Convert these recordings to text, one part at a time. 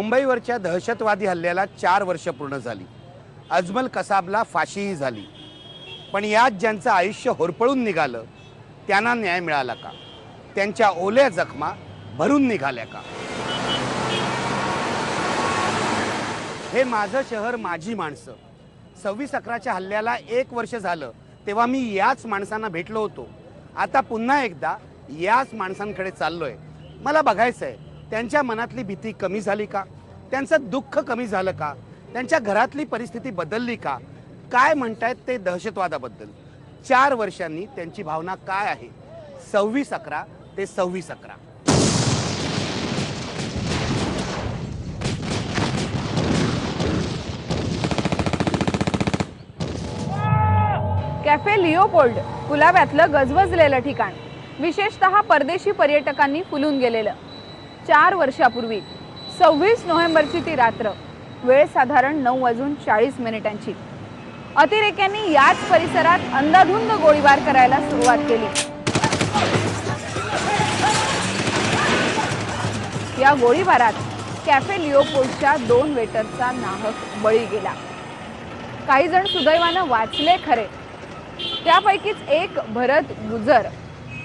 मुंबईवरच्या दहशतवादी हल्ल्याला 4 वर्ष पूर्ण झाली। अजमल कसाबला फाशीही झाली, पण यात ज्यांचं आयुष्य होरपळून निघालं त्यांना न्याय मिळाला का? त्यांच्या ओल्या जखमा भरून निघाल्या का? हे माझं शहर, माझी माणसं 26/11च्या हल्ल्याला 1 वर्ष झालं, तेव्हा मी याच माणसांना भेटलो होतो। आता पुन्हा एकदा याच माणसांकडे चाललोय। मला बघायचंय त्यांच्या मनातली भीती कमी झाली का? त्यांचं दुःख कमी झालं का? त्यांच्या घरातली परिस्थिती बदलली का? काय म्हणतायत ते दहशतवादाबद्दल? 4 वर्षांनी त्यांची भावना काय आहे? 26/11 ते 26/11। कॅफे लिओपोल्ड कुलाब्यातलं गजबजलेलं ठिकाण, विशेषतः परदेशी पर्यटकांनी फुलून गेलेलं। 4 वर्षापूर्वी 26 नोव्हेंबरची ती रात्र, वेळ साधारण 9:40 अतिरेक्यांनी याच परिसरात अंधाधुंद गोळीबार करायला सुरुवात केली। या गोळीबारात कॅफे लिओपोल्डच्या 2 वेटरचा नाहक बळी गेला। काही जण सुदैवानं वाचले खरे, त्यापैकीच एक भरत गुजर,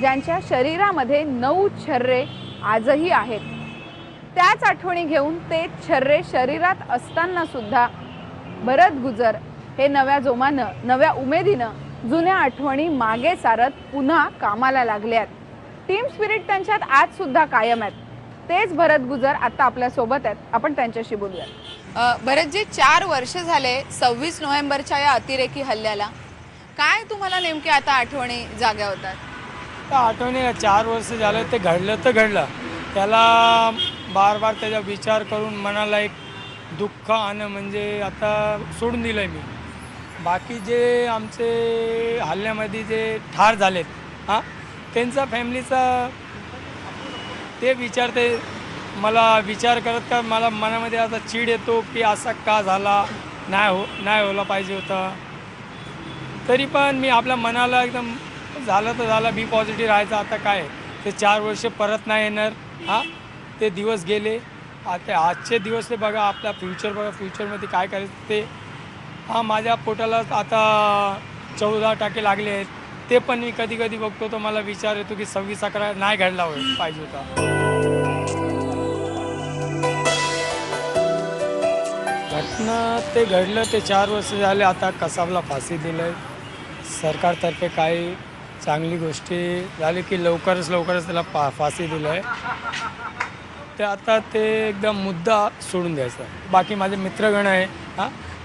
ज्यांच्या शरीरामध्ये 9 छर्रे आजही आहेत। त्याच आठवणी घेऊन ते छर्रे शरीरात असताना सुद्धा भरत गुजर हे नव्या जोमानं, नव्या उमेदीनं जुन्या आठवणी मागे सारत पुन्हा कामाला लागले आहेत। टीम स्पिरिट त्यांच्यात आज सुद्धा कायम आहेत। तेच भरत गुजर आता आपल्या सोबत आहेत, आपण त्यांच्याशी बोलूया। भरतजी, 4 वर्ष झाले 26 नोव्हेंबरच्या या अतिरेकी हल्ल्याला, काय तुम्हाला नेमके आता आठवणी जाग्या होतात? त्या आठवणी 4 वर्ष झाले, ते घडलं तर घडलं, त्याला बार बार त्याचा विचार करून मनाला एक दुःख आणि म्हणजे आता सोडून दिलं आहे मी। बाकी जे आमचे हल्ल्यामध्ये जे ठार झालेत, त्यांचा फॅमिलीचा ते विचारते, मला विचार करत का मला मनामध्ये आता चीड येतो की असा का झाला, नाही होला पाहिजे होता। तरी पण मी आपल्या मनाला एकदम झालं तर झालं, बी पॉझिटिव्ह राहायचं। आता काय ते 4 वर्ष परत नाही येणार, ते दिवस गेले। आता आजचे दिवस ते बघा, आपला फ्युचर बघा, फ्युचरमध्ये काय करायचं ते। माझ्या पोटाला आता 14% लागले आहेत, ते पण मी कधी कधी बघतो तर मला विचार येतो की 26/11 नाही घडला पाहिजे होता। घटना ते घडलं, ते 4 वर्ष झाले। आता कसाबला फाशी दिलं आहे सरकारतर्फे। काही चांगली गोष्टी झाली की लवकरच त्याला फाशी दिलं आहे। ते आता ते एकदम मुद्दा सोडून द्यायचा। बाकी माझे मित्रगण आहे,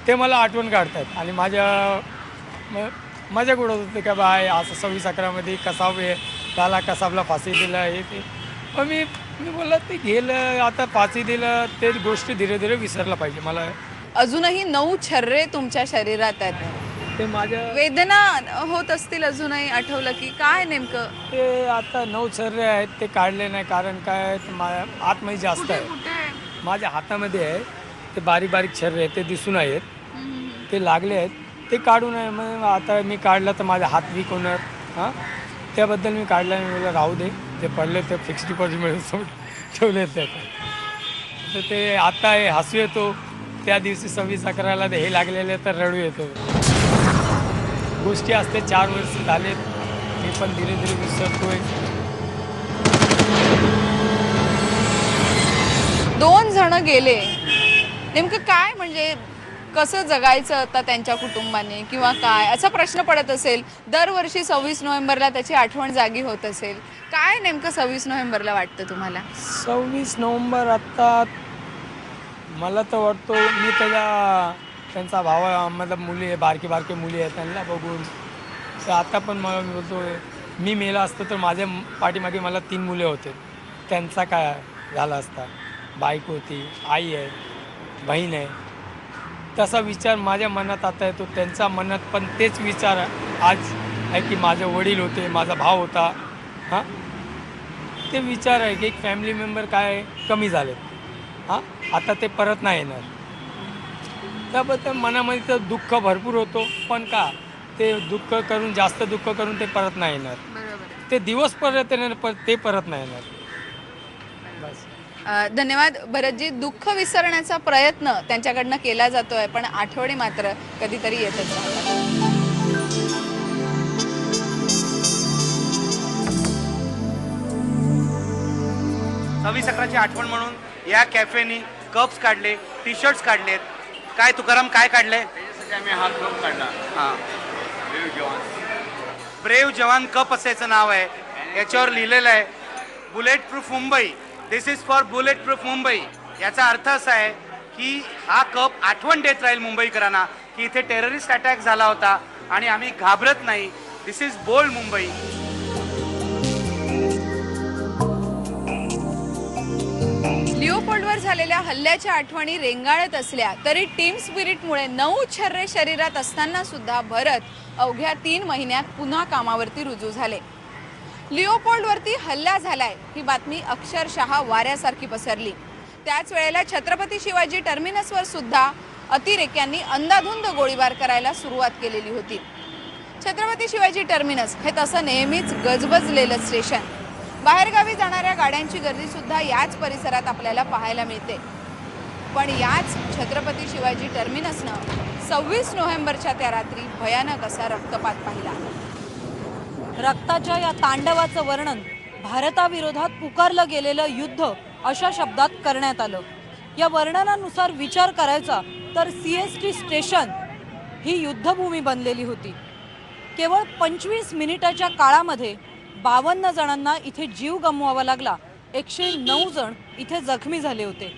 ते मला आठवण काढतात आणि मजा उडवत होते का बाय असं 26/11मध्ये कसाब आहे, त्याला कसाबला फाशी दिलं आहे ते। मग मी बोललं ते गेलं, आता फाशी दिलं, ते गोष्टी धीरे धीरे विसरला पाहिजे मला। अजूनही 9 छर्रे तुमच्या शरीरात आहेत, ते माझ्या वेदना होत असतील अजूनही आठवलं की काय नेमकं? ते आता 9 छर्रे आहेत, ते काढले नाही, कारण काय आतमध्ये जास्त आहे। माझ्या हातामध्ये आहे ते बारीक बारीक छर्रे आहेत, ते दिसून आहेत, ते लागले आहेत, ते काढू नये। मग आता मी काढलं तर माझा हात वीक होणार, त्याबद्दल मी काढला नाही। मला राहू दे, ते पडले ते फिक्स्ड डिपॉझिट मिळून ठेवले ते। तर ते आता हे हसू येतो, त्या दिवशी 26/11ला हे लागलेले तर रडू येतो। गोष्टी असते, 4 वर्ष झालेत, मी पण धीरे धीरे विसरतोय। 2 जण गेले, नेमकं काय म्हणजे कसं जगायचं आता त्यांच्या कुटुंबाने किंवा काय, असा प्रश्न पडत असेल। दरवर्षी 26 नोव्हेंबरला त्याची आठवण जागी होत असेल, काय नेमकं 26 नोव्हेंबरला वाटतं तुम्हाला? 26 नोव्हेंबर आता मला तर वाटतो, मी त्यांचा भाव मतलब मुली आहे, बारकी मुली आहेत, त्यांना बघून तर आता पण मला बोलतो, मी मेला असतो तर माझ्या पाठीमागे मला 3 मुले होते, त्यांचा काय झाला असता। बायको होती, आई आहे, बहीण आहे, तसा विचार माझ्या मनात आता येतो। त्यांच्या मनात पण तेच विचार आज आहे की माझे वडील होते, माझा भाव होता, ते विचार आहे की एक फॅमिली मेंबर काय कमी झाले, आता ते परत नाही येणार। त्याबद्दल मनामध्ये तर दुःख भरपूर होतो, पण का ते जास्त दुःख करून ते परत नाही येणार। ते दिवस परत येणार, पण ते परत नाही येणार बस। धन्यवाद भरतजी. दुःख विसरण्याचा प्रयत्न त्यांच्याकडनं केला जातोय, पण आठवणी मात्र कधीतरी येतच राहतात. सव्वीस अकराची आठवण म्हणून या कॅफेनी कप्स काढले, टी शर्ट्स काढलेत. काय तुकाराम, काय काढले? आम्ही हा कप काढला. हां, ब्रेव जवान. ब्रेव जवान कप असायचं नाव आहे. याच्यावर लिहिलेलं आहे bullet proof Mumbai, this is for bullet proof Mumbai. याचा अर्थ असा आहे की हा कप आठवण देत राहील मुंबईकरांना की इथे टेररिस्ट अटॅक झाला होता आणि आम्ही घाबरत नाही. दिस इज बोल्ड मुंबई. लिओपोल्डवर झालेल्या हल्ल्याच्या आठवणी रेंगाळत असल्या तरी टीम स्पिरिटमुळे 9 छर्रे शरीरात असताना सुद्धा भरत अवघ्या 3 महिन्यात पुन्हा कामावरती रुजू झाले. लिओपोल्डवरती हल्ला झालाय ही बातमी अक्षरशः वाऱ्यासारखी पसरली. त्याच वेळेला छत्रपती शिवाजी टर्मिनसवर सुद्धा अतिरेक्यांनी अंधाधुंद गोळीबार करायला सुरुवात केलेली होती. छत्रपती शिवाजी टर्मिनस हे तसं नेहमीच गजबजलेलं स्टेशन. बाहेरगावी जाणाऱ्या गाड्यांची गर्दी सुद्धा याच परिसरात आपल्याला पाहायला मिळते. पण याच छत्रपती शिवाजी टर्मिनसनं 26 नोव्हेंबरच्या त्या रात्री भयानक असा रक्तपात पाहिला. रक्ताच्या या तांडवाचं वर्णन भारताविरोधात पुकारलं गेलेलं युद्ध अशा शब्दात करण्यात आलं. या वर्णनानुसार विचार करायचा तर CST स्टेशन ही युद्धभूमी बनलेली होती. केवळ 25 मिनिटाच्या काळामध्ये 52 जणांना इथे जीव गमवावा लागला. 109 जण इथे जखमी झाले होते.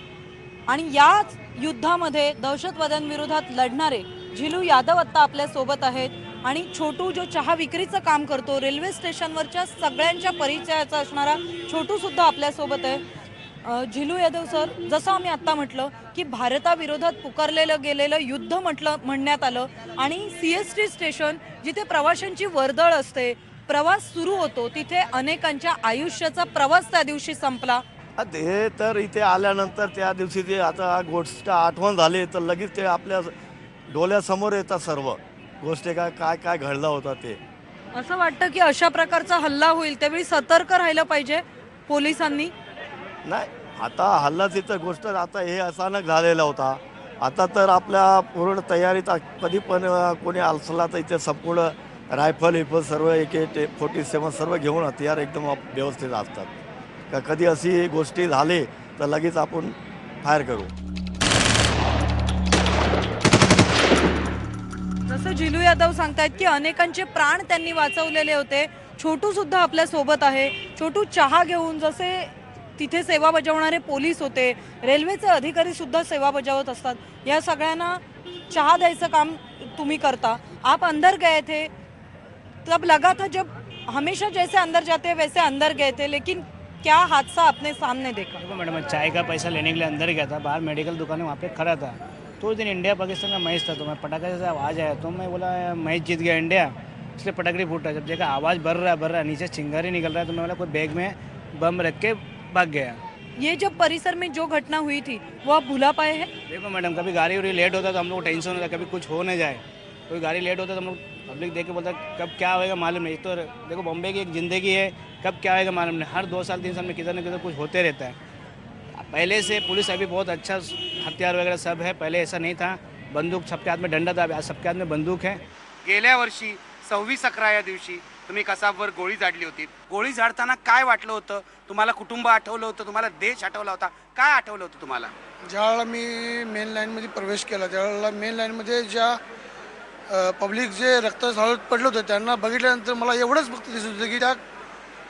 आणि याच युद्धामध्ये दहशतवाद्यांविरोधात लढणारे झिलू यादव आत्ता आपल्या सोबत आहेत. आणि छोटू जो चहा विक्रीचं काम करतो, रेल्वे स्टेशनवरच्या सगळ्यांच्या परिचयाचा असणारा छोटू सुद्धा आपल्यासोबत आहे. झिलू यादव सर, जसं आम्ही आत्ता म्हटलं की भारताविरोधात पुकारलेलं गेलेलं युद्ध म्हणण्यात आलं आणि CST स्टेशन जिथे प्रवाशांची वर्दळ असते, प्रवास सुरू होतो, तिथे अनेकांच्या आयुष्याचा प्रवास त्या दिवशी संपला. ते तर इथे आल्यानंतर त्या दिवशी ते आता गोष्ट आठवण झाली तर लगेच ते आपल्या डोळ्यासमोर येतात सर्व गोष्टी काय काय घडलं होतं ते. असं वाटतं की अशा प्रकारचा हल्ला होईल त्यावेळी सतर्क राहिलं पाहिजे पोलिसांनी. नाही, आता हल्लाची तर गोष्ट आता हे अचानक झालेला होता. आता तर आपल्या पूर्ण तयारीत कधी पण कोणी असला तर इथे संपूर्ण रायफल सर्व AK-47 सर्व घेऊन हत्यार एकदम व्यवस्थित असतात. का कधी अशी गोष्टी झाली तर लगेच आपण फायर करू. जसं झिलू यादव सांगतायत की अनेकांचे प्राण त्यांनी वाचवलेले होते. छोटू सुद्धा आपल्या सोबत आहे. छोटू चहा घेऊन, जसे तिथे सेवा बजावणारे पोलीस होते, रेल्वेचे अधिकारी सुद्धा सेवा बजावत असतात, या सगळ्यांना चहा द्यायचं काम तुम्ही करता. आप अंदर गए थे, तब लगा था जब हमेशा जैसे अंदर जाते वैसे अंदर गए थे, लेकिन क्या हादसा अपने सामने देखा? देखो मैडम, मैं चाय का पैसा लेने के लिए अंदर गया था, बाहर मेडिकल दुकान है वहाँ पे खड़ा था. तो उस दिन इंडिया पाकिस्तान का मैच था, तो मैं पटाखे से आवाज़ आया तो मैं बोला मैच जीत गया इंडिया, इसलिए पटाखे फूटा. जब देखा आवाज़ बढ़ रहा है, नीचे चिंगारी निकल रहा है, तो मैं बोला कोई बैग में बम रख के भाग गया. ये जब परिसर में जो घटना हुई थी वो आप भुला पाए हैं? देखो मैडम, कभी गाड़ी उड़ी लेट होता तो हम लोग टेंशन होता, कभी कुछ हो न जाए. कोई गाड़ी लेट होता तो हम लोग पब्लिक देख के बोलता कब क्या होएगा मालूम नहीं. तो देखो बॉम्बे की एक ज़िंदगी है, कब क्या होएगा मालूम नहीं. हर 2 साल 3 साल में किधर न किधर कुछ होते रहता है. पहले से पुलिस अभी बहुत अच्छा हथियार वगैरह सब है, पहले ऐसा नहीं था. बंदूक सबके हाथ में, डंडा था, आज सबके हाथ में बंदूक है. गेल्या वर्षी 26/11 या दिवशी तुम्ही कसाबवर गोळी झाडली होती. गोळी झाडताना काय वाटलं होतं तुम्हाला? कुटुंब आठवलं होतं तुम्हाला? देश आठवला होता? काय आठवलं होतं तुम्हाला? ज्यावेळेला मी मेन लाईनमध्ये प्रवेश केला त्यावेळेला मेन लाईनमध्ये ज्या पब्लिक जे रक्त झाडत पडलं होतं त्यांना बघितल्यानंतर मला एवढंच फक्त दिसत होतं की त्या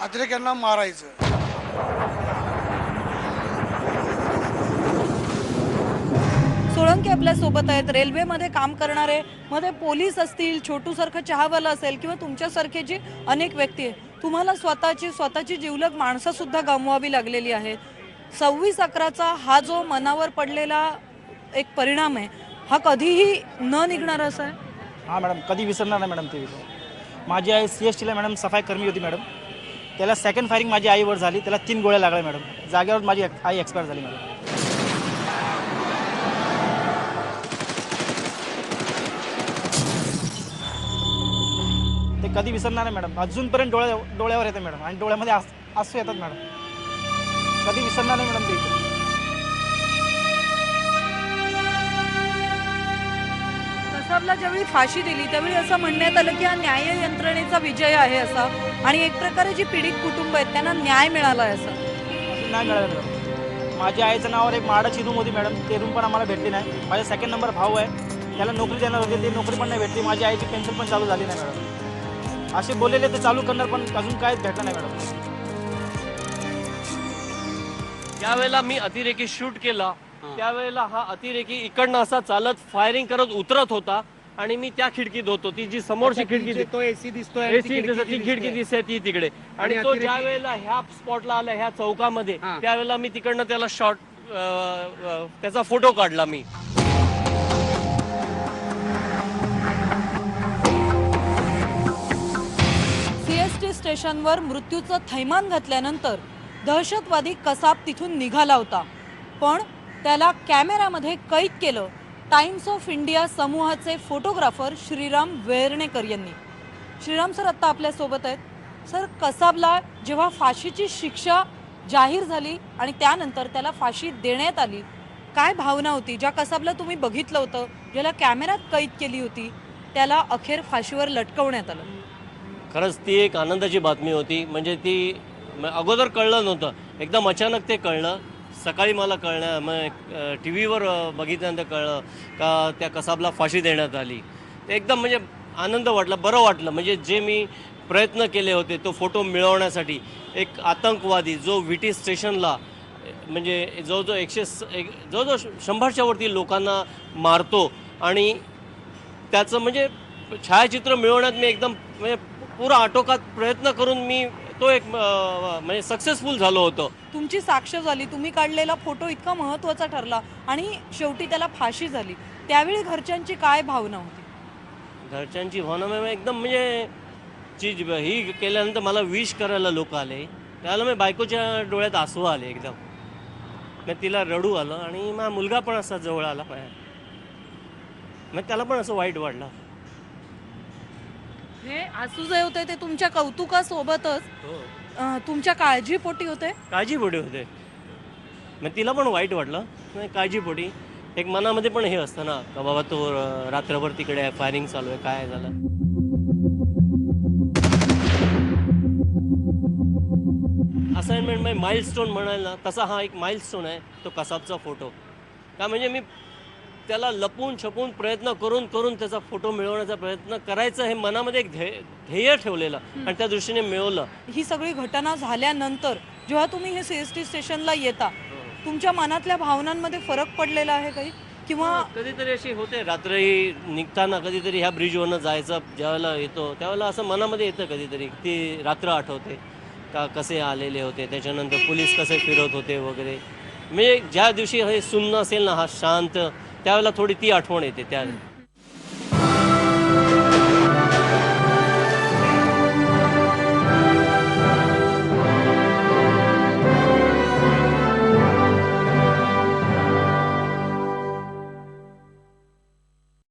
अतिरेक्यांना मारायचं. सोळंके आपल्या सोबत आहेत. रेल्वेमध्ये काम करणारे, मध्ये पोलीस असतील, छोटूसारखं चहावाला असेल किंवा तुमच्यासारखे जे अनेक व्यक्ती आहेत, तुम्हाला स्वतःची जिवलग माणसं सुद्धा गमवावी लागलेली आहेत. 26/11चा हा जो मनावर पडलेला एक परिणाम आहे, हा कधीही न निघणार असा आहे. हां मॅडम, कधी विसरणार नाही मॅडम ते. माझी आई CSTला मॅडम सफाई कर्मी होती मॅडम. त्याला सेकंड फायरिंग माझी आईवर झाली, त्याला 3 गोळ्या लागल्या मॅडम. जागेवर माझी आई एक्सपायर झाली मॅडम. ते कधी विसरणार नाही मॅडम. अजूनपर्यंत डोळ्यावर येते मॅडम आणि डोळ्यामध्ये आसू येतात मॅडम. कधी विसरणार नाही मॅडम ते. कसाबला ज्यावेळी फाशी दिली त्यावेळी असं म्हणण्यात आलं की हा न्याय यंत्रणेचा विजय आहे असा, आणि एक प्रकारे जी पीडित कुटुंब आहेत त्यांना न्याय मिळाला आहे असं. नाही मिळालं मॅडम. माझ्या आईच्या नावावर एक माडाची रूम होती मॅडम, ते रूम पण आम्हाला भेटली नाही. माझा सेकंड नंबर भाऊ आहे, त्याला नोकरी देणार होते, ते नोकरी पण नाही भेटली. माझी आईची पेन्शन पण चालू झाली नाही मॅडम. असे बोललेले ते चालू करणार, पण अजून काहीच भेटलं नाही मॅडम. ज्यावेळेला मी अतिरेकी शूट केला त्यावेळेला हा अतिरेकी इकडनं असा चालत फायरिंग करत उतरत होता आणि मी त्या खिडकीत होतो. ती जी समोरची खिडकी तो एसी दिसतोय, एसी ती खिडकी दिसते ती तिकडे, आणि तो ज्या वेळेला ह्या स्पॉटला आला ह्या चौकामध्ये त्यावेळेला मी तिकडनं त्याला शॉट त्याचा फोटो काढला मी. सीएसटी स्टेशनवर मृत्यूचं थैमान घातल्यानंतर दहशतवादी कसाब तिथून निघाला होता, पण त्याला कॅमेऱ्यामध्ये कैद केलं टाइम्स ऑफ इंडिया समूहाचे फोटोग्राफर श्रीराम वेर्णेकर यांनी. श्रीराम सर आत्ता आपल्यासोबत आहेत. सर, कसाबला जेव्हा फाशीची शिक्षा जाहीर झाली आणि त्यानंतर त्याला फाशी देण्यात आली, काय भावना होती? ज्या कसाबला तुम्ही बघितलं होतं, ज्याला कॅमेऱ्यात कैद केली होती, त्याला अखेर फाशीवर लटकवण्यात आलं. खरंच ती एक आनंदाची बातमी होती. म्हणजे ती अगोदर कळलं नव्हतं, एकदम अचानक ते कळलं. सकाळी मला टी व्हीवर बघितल्यानंतर कळलं का त्या कसाबला फाशी देण्यात आली. ते एकदम म्हणजे आनंद वाटला, बरं वाटलं. म्हणजे जे मी प्रयत्न केले होते तो फोटो मिळवण्यासाठी, एक आतंकवादी जो व्हीटी स्टेशनला म्हणजे जवळजवळ जवळजवळ 100च्या वरती लोकांना मारतो, आणि त्याचं म्हणजे छायाचित्र मिळवण्यात मी एकदम म्हणजे पुरा आटोकात प्रयत्न करून मी तो एक म्हणजे सक्सेसफुल झालो होतो. तुमची साक्ष झाली, तुम्ही काढलेला फोटो इतका महत्त्वाचा ठरला आणि शेवटी त्याला फाशी झाली. त्यावेळी घरच्यांची काय भावना होती? घरच्यांची भावना एकदम म्हणजे ही केल्यानंतर मला विश करायला लोक आले, त्याला मी बायकोच्या डोळ्यात आसू आले एकदम. मग तिला रडू आलं, आणि माझा मुलगा पण असा जवळ आला माझ्या, मग त्याला पण असं वाईट वाटलं. हे आसू जे होते ते तुमच्या कौतुकासोबतच तुमच्या काळजीपोटी होते? काळजीपोटी होते. मग तिला पण वाईट वाटलं, काळजीपोटी. एक मनामध्ये पण हे असतं ना का बाबा तो रात्रभर तिकडे आहे, फायरिंग चालू आहे, काय झालं. असाइनमेंट म्हणजे माइलस्टोन म्हणाल ना, तसा हा एक माइलस्टोन आहे तो कसाबचा फोटो. का म्हणजे मी त्याला लपून छपून प्रयत्न करून करून त्याचा फोटो मिळवण्याचा प्रयत्न करायचा, हे मनामध्ये एक ध्येय ठेवलेलं, आणि त्या दृष्टीने मिळवलं. ही सगळी घटना झाल्यानंतर जेव्हा तुम्ही हे सीएसटी स्टेशनला येता, तुमच्या मनातल्या भावनांमध्ये फरक पडलेला आहे काही? किंवा कधीतरी अशी होते, रात्री निघताना कधीतरी ह्या ब्रिजवरनं जायचं ज्यावेळेला येतो त्यावेळेला असं मनामध्ये येतं कधीतरी, ती रात्र आठवते का कसे आलेले होते, त्याच्यानंतर पोलीस कसे फिरत होते वगैरे. म्हणजे ज्या दिवशी हे सुन्न असेल ना, हा शांत, त्यावेळेला थोडी ती आठवण येते त्या